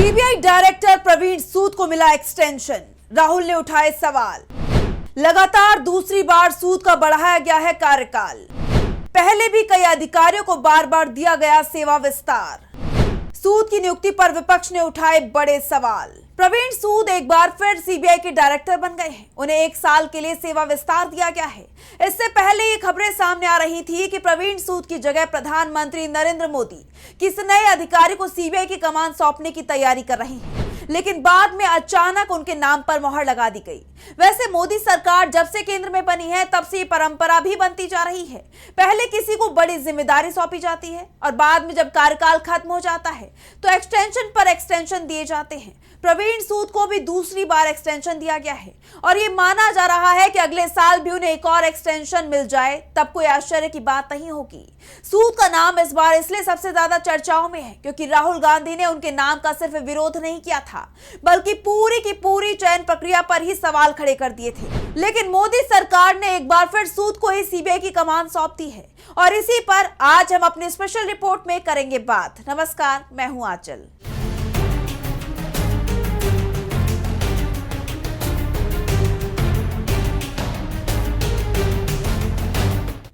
CBI director Praveen सूद को मिला extension, Rahul ने उठाए सवाल। लगातार दूसरी बार सूद का बढ़ाया गया है कार्यकाल। पहले भी कई अधिकारियों को बार बार दिया गया सेवा विस्तार। सूद की नियुक्ति पर विपक्ष ने उठाए बड़े सवाल। प्रवीण सूद एक बार फिर सीबीआई के डायरेक्टर बन गए हैं। उन्हें 1 साल के लिए सेवा विस्तार दिया गया है। इससे पहले ये खबरें सामने आ रही थी कि प्रवीण सूद की जगह प्रधानमंत्री नरेंद्र मोदी किसी नए अधिकारी को सीबीआई की कमान सौंपने की तैयारी कर रहे हैं, लेकिन बाद में अचानक उनके नाम पर मोहर लगा दी गई। वैसे मोदी सरकार जब से केंद्र में बनी है तब से ये परंपरा भी बनती जा रही है। पहले किसी को बड़ी जिम्मेदारी सौंपी जाती है और बाद में जब कार्यकाल खत्म हो जाता है तो एक्सटेंशन पर एक्सटेंशन दिए जाते हैं। प्रवीण सूद को भी दूसरी बार एक्सटेंशन दिया गया है और ये माना जा रहा है कि अगले साल भी उन्हें एक और एक्सटेंशन मिल जाए तब कोई आश्चर्य की बात नहीं होगी। सूद का नाम इस बार इसलिए सबसे ज्यादा चर्चाओं में है क्योंकि राहुल गांधी ने उनके नाम का सिर्फ विरोध नहीं किया था, बल्कि पूरी की पूरी चयन प्रक्रिया पर ही सवाल खड़े कर दिए थे। लेकिन मोदी सरकार ने एक बार फिर सूद को ही सीबीआई की कमान सौंप दी है और इसी पर आज हम अपनी स्पेशल रिपोर्ट में करेंगे बात। नमस्कार, मैं हूं आंचल।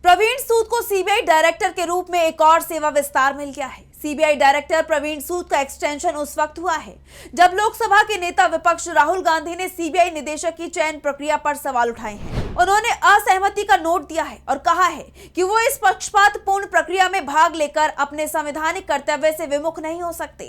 प्रवीण सूद को सीबीआई डायरेक्टर के रूप में एक और सेवा विस्तार मिल गया है। सीबीआई डायरेक्टर प्रवीण सूद का एक्सटेंशन उस वक्त हुआ है जब लोकसभा के नेता विपक्ष राहुल गांधी ने सीबीआई निदेशक की चयन प्रक्रिया पर सवाल उठाए हैं। उन्होंने असहमति का नोट दिया है और कहा है कि वो इस पक्षपातपूर्ण प्रक्रिया में भाग लेकर अपने संवैधानिक कर्तव्य से विमुख नहीं हो सकते।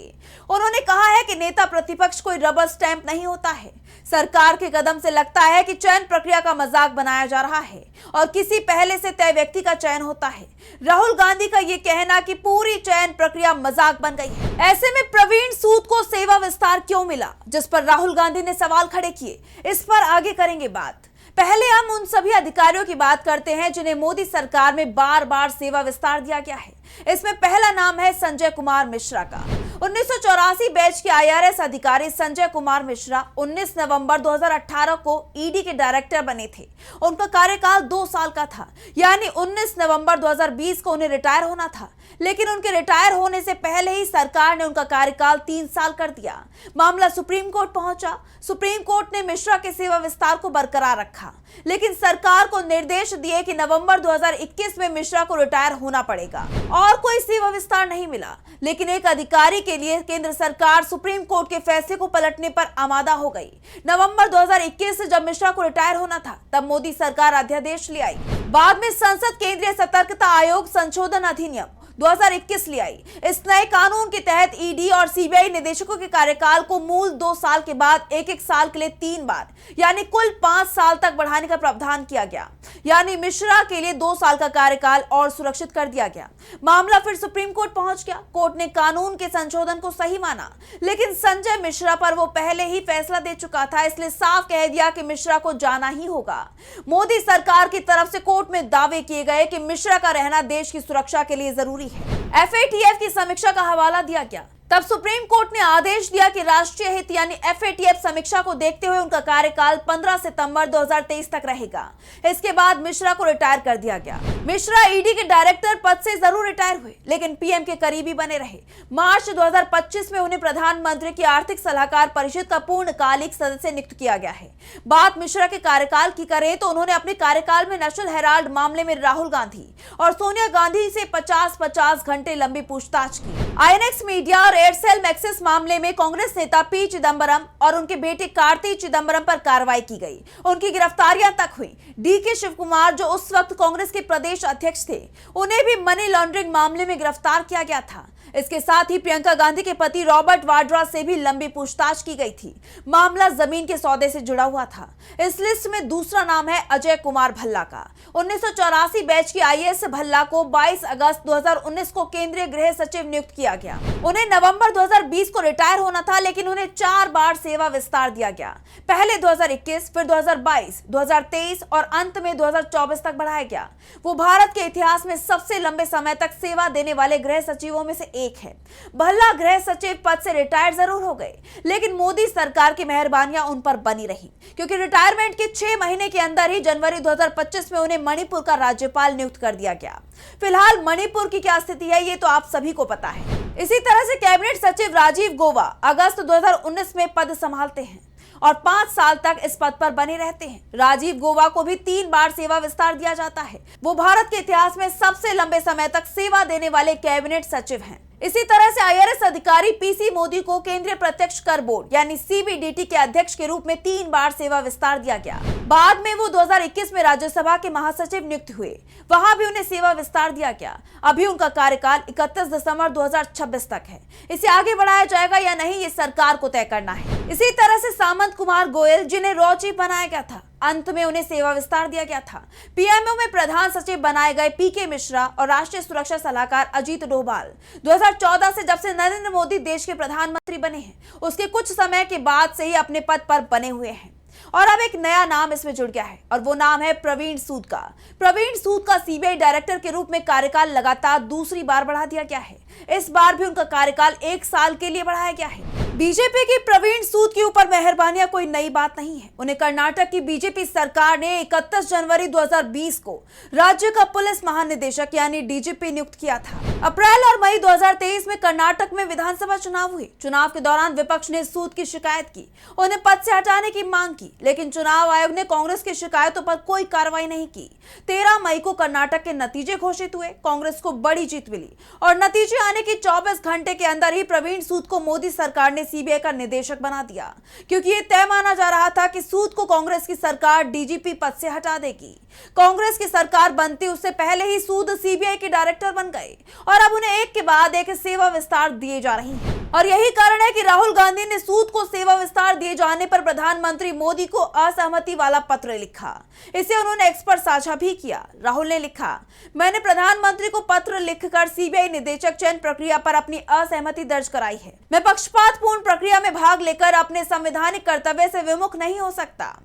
उन्होंने कहा है कि नेता प्रतिपक्ष कोई रबर स्टैंप नहीं होता है। सरकार के कदम से लगता है कि चयन प्रक्रिया का मजाक बनाया जा रहा है और किसी पहले से तय व्यक्ति का चयन होता है। राहुल गांधी का ये कहना कि पूरी चयन प्रक्रिया मजाक बन गई है। ऐसे में प्रवीण सूद को सेवा विस्तार क्यों मिला, जिस पर राहुल गांधी ने सवाल खड़े किए, इस पर आगे करेंगे बात। पहले हम उन सभी अधिकारियों की बात करते हैं जिन्हें मोदी सरकार में बार बार सेवा विस्तार दिया गया है। इसमें पहला नाम है संजय कुमार मिश्रा का। 1984 बैच के आईआरएस अधिकारी संजय कुमार मिश्रा 19 नवंबर 2018 को ईडी के डायरेक्टर बने थे। उनका कार्यकाल 2 साल का था, यानी 19 नवंबर 2020 को उन्हें रिटायर होना था, लेकिन उनके रिटायर होने से पहले ही सरकार ने उनका कार्यकाल 3 साल कर दिया। मामला सुप्रीम कोर्ट पहुंचा। सुप्रीम कोर्ट ने मिश्रा के सेवा विस्तार को बरकरार रखा, लेकिन सरकार को निर्देश दिए कि नवंबर 2021 में मिश्रा को रिटायर होना पड़ेगा और कोई सेवा विस्तार नहीं मिला। लेकिन एक अधिकारी के लिए केंद्र सरकार सुप्रीम कोर्ट के फैसले को पलटने पर आमादा हो गई। नवंबर 2021 से जब मिश्रा को रिटायर होना था तब मोदी सरकार अध्यादेश ले आई। बाद में संसद केंद्रीय सतर्कता आयोग संशोधन अधिनियम 2021 ले आई। इस नए कानून के तहत ईडी और सीबीआई निदेशकों के कार्यकाल को मूल 2 साल के बाद 1-1 साल के लिए 3 बार यानी कुल 5 साल तक बढ़ाने का प्रावधान किया गया। यानी मिश्रा के लिए 2 साल का कार्यकाल और सुरक्षित कर दिया गया। मामला फिर सुप्रीम कोर्ट पहुंच गया। कोर्ट ने कानून के संशोधन को सही माना, लेकिन संजय मिश्रा पर वो पहले ही फैसला दे चुका था, इसलिए साफ कह दिया कि मिश्रा को जाना ही होगा। मोदी सरकार की तरफ से कोर्ट में दावे किए गए कि मिश्रा का रहना देश की सुरक्षा के लिए जरूरी है। एफएटीएफ की समीक्षा का हवाला दिया गया। तब सुप्रीम कोर्ट ने आदेश दिया कि राष्ट्रीय हित यानी एफएटीएफ समीक्षा को देखते हुए उनका कार्यकाल 15 सितंबर 2023 तक रहेगा। इसके बाद मिश्रा को रिटायर कर दिया गया। मिश्रा ईडी के डायरेक्टर पद से जरूर रिटायर हुए, लेकिन पीएम के करीबी बने रहे। मार्च 2025 में उन्हें प्रधानमंत्री की आर्थिक सलाहकार परिषद का पूर्णकालिक सदस्य नियुक्त किया गया है। बात मिश्रा के कार्यकाल की करें तो उन्होंने अपने कार्यकाल में नेशनल हेराल्ड मामले में राहुल गांधी और सोनिया गांधी से 50-50 घंटे लंबी पूछताछ की। आईएनएक्स मीडिया और एयरसेल मैक्सिस मामले में कांग्रेस नेता पी चिदंबरम और उनके बेटे कार्ति चिदंबरम पर कार्रवाई की गई। उनकी गिरफ्तारियां तक हुई। डीके शिव कुमार जो उस वक्त कांग्रेस के प्रदेश अध्यक्ष थे, उन्हें भी मनी लॉन्ड्रिंग मामले में गिरफ्तार किया गया था। इसके साथ ही प्रियंका गांधी के पति रॉबर्ट वाड्रा से भी लंबी पूछताछ की गई थी। मामला जमीन के सौदे से जुड़ा हुआ था। इस लिस्ट में दूसरा नाम है अजय कुमार भल्ला का। 1984 बैच की आईएएस भल्ला को 22 अगस्त 2019 को केंद्रीय गृह सचिव नियुक्त किया गया। उन्हें नवंबर 2020 को रिटायर होना था, लेकिन उन्हें 4 बार सेवा विस्तार दिया गया। पहले 2021, फिर 2022, 2023 और अंत में 2024 तक बढ़ाया गया। वो भारत के इतिहास में सबसे लंबे समय तक सेवा देने वाले गृह सचिवों में से एक है। भल्ला गृह सचिव पद से रिटायर जरूर हो गए, लेकिन मोदी सरकार की मेहरबानियां उन पर बनी रही, क्योंकि रिटायरमेंट के 6 महीने के अंदर ही जनवरी 2025 में उन्हें मणिपुर का राज्यपाल नियुक्त कर दिया गया। फिलहाल मणिपुर की क्या स्थिति है ये तो आप सभी को पता है। इसी तरह से कैबिनेट सचिव राजीव गौबा अगस्त 2019 में पद संभालते हैं और 5 साल तक इस पद पर बने रहते हैं। राजीव गौबा को भी 3 बार सेवा विस्तार दिया जाता है। वो भारत के इतिहास में सबसे लंबे समय तक सेवा देने वाले कैबिनेट सचिव हैं। इसी तरह से आईआरएस अधिकारी पीसी मोदी को केंद्रीय प्रत्यक्ष कर बोर्ड यानी सीबीडीटी के अध्यक्ष के रूप में 3 बार सेवा विस्तार दिया गया। बाद में वो 2021 में राज्यसभा के महासचिव नियुक्त हुए, वहां भी उन्हें सेवा विस्तार दिया गया। अभी उनका कार्यकाल 31 दिसंबर 2026 तक है। इसे आगे बढ़ाया जाएगा या नहीं, ये सरकार को तय करना है। इसी तरह से सामंत कुमार गोयल, जिन्हें रॉ चीफ बनाया गया था, अंत में उन्हें सेवा विस्तार दिया गया था। पीएमओ में प्रधान सचिव बनाए गए पीके मिश्रा और राष्ट्रीय सुरक्षा सलाहकार अजीत डोभाल 2014 से जब से नरेंद्र मोदी देश के प्रधानमंत्री बने हैं, उसके कुछ समय के बाद से ही अपने पद पर बने हुए हैं। और अब एक नया नाम इसमें जुड़ गया है और वो नाम है प्रवीण सूद का। प्रवीण सूद का सीबीआई डायरेक्टर के रूप में कार्यकाल लगातार दूसरी बार बढ़ा दिया गया है। इस बार भी उनका कार्यकाल 1 साल के लिए बढ़ाया गया है। बीजेपी की प्रवीण सूद के ऊपर मेहरबानियां कोई नई बात नहीं है। उन्हें कर्नाटक की बीजेपी सरकार ने 31 जनवरी 2020 को राज्य का पुलिस महानिदेशक यानी डीजीपी नियुक्त किया था। अप्रैल और मई 2023 में कर्नाटक में विधानसभा चुनाव हुए। चुनाव के दौरान विपक्ष ने सूद की शिकायत की, उन्हें पद से हटाने की मांग की, लेकिन चुनाव आयोग ने कांग्रेस की शिकायतों पर कोई कार्रवाई नहीं की। 13 मई को कर्नाटक के नतीजे घोषित हुए। कांग्रेस को बड़ी जीत मिली और नतीजे आने के 24 घंटे के अंदर ही प्रवीण सूद को मोदी सरकार ने सीबीआई का निदेशक बना दिया, क्योंकि ये तय माना जा रहा था कि सूद को कांग्रेस की सरकार डीजीपी पद से हटा देगी। कांग्रेस की सरकार बनती उससे पहले ही सूद सीबीआई के डायरेक्टर बन गए और अब उन्हें एक के बाद एक सेवा विस्तार दिए जा रही हैं। और यही कारण है कि राहुल गांधी ने सूद को सेवा विस्तार दिए जाने पर प्रधानमंत्री मोदी को असहमति वाला पत्र लिखा। इसे उन्होंने एक्स पर साझा भी किया। राहुल ने लिखा, मैंने प्रधानमंत्री को पत्र लिखकर सीबीआई निदेशक चयन प्रक्रिया पर अपनी असहमति दर्ज कराई है। मैं पक्षपातपूर्ण प्रक्रिया में भाग लेकर अपने संवैधानिक कर्तव्य से विमुख नहीं हो सकता।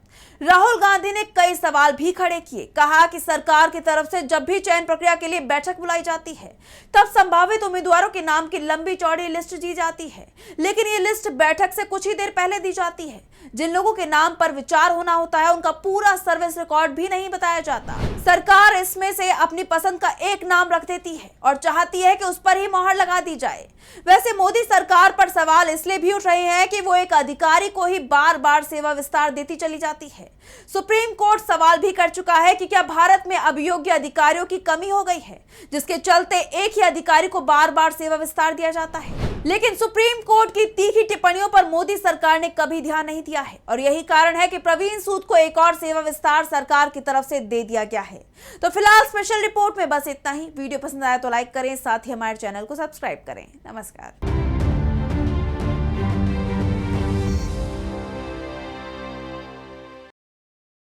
राहुल गांधी ने कई सवाल भी खड़े किए। कहा कि सरकार की तरफ से जब भी चयन प्रक्रिया के लिए बैठक बुलाई जाती है, तब संभावित उम्मीदवारों के नाम की लंबी चौड़ी लिस्ट दी जाती है, लेकिन ये लिस्ट बैठक से कुछ ही देर पहले दी जाती है। जिन लोगों के नाम पर विचार होना होता है, उनका पूरा सर्विस रिकॉर्ड भी नहीं बताया जाता। सरकार इसमें से अपनी पसंद का एक नाम रख देती है और चाहती है कि उस पर ही मोहर लगा दी जाए। वैसे मोदी सरकार पर सवाल इसलिए भी उठ रहे हैं कि वो एक अधिकारी को ही बार बार सेवा विस्तार देती चली जाती है। सुप्रीम कोर्ट सवाल भी कर चुका है कि क्या भारत में अभियोग्य अधिकारियों की कमी हो गई है, जिसके चलते एक ही अधिकारी को बार बार सेवा विस्तार दिया जाता है। लेकिन सुप्रीम कोर्ट की तीखी टिप्पणियों पर मोदी सरकार ने कभी ध्यान नहीं दिया है और यही कारण है कि प्रवीण सूद को एक और सेवा विस्तार सरकार की तरफ से दे दिया गया है। तो फिलहाल स्पेशल रिपोर्ट में बस इतना ही। वीडियो पसंद आया तो लाइक करें, साथ ही हमारे चैनल को सब्सक्राइब करें। नमस्कार।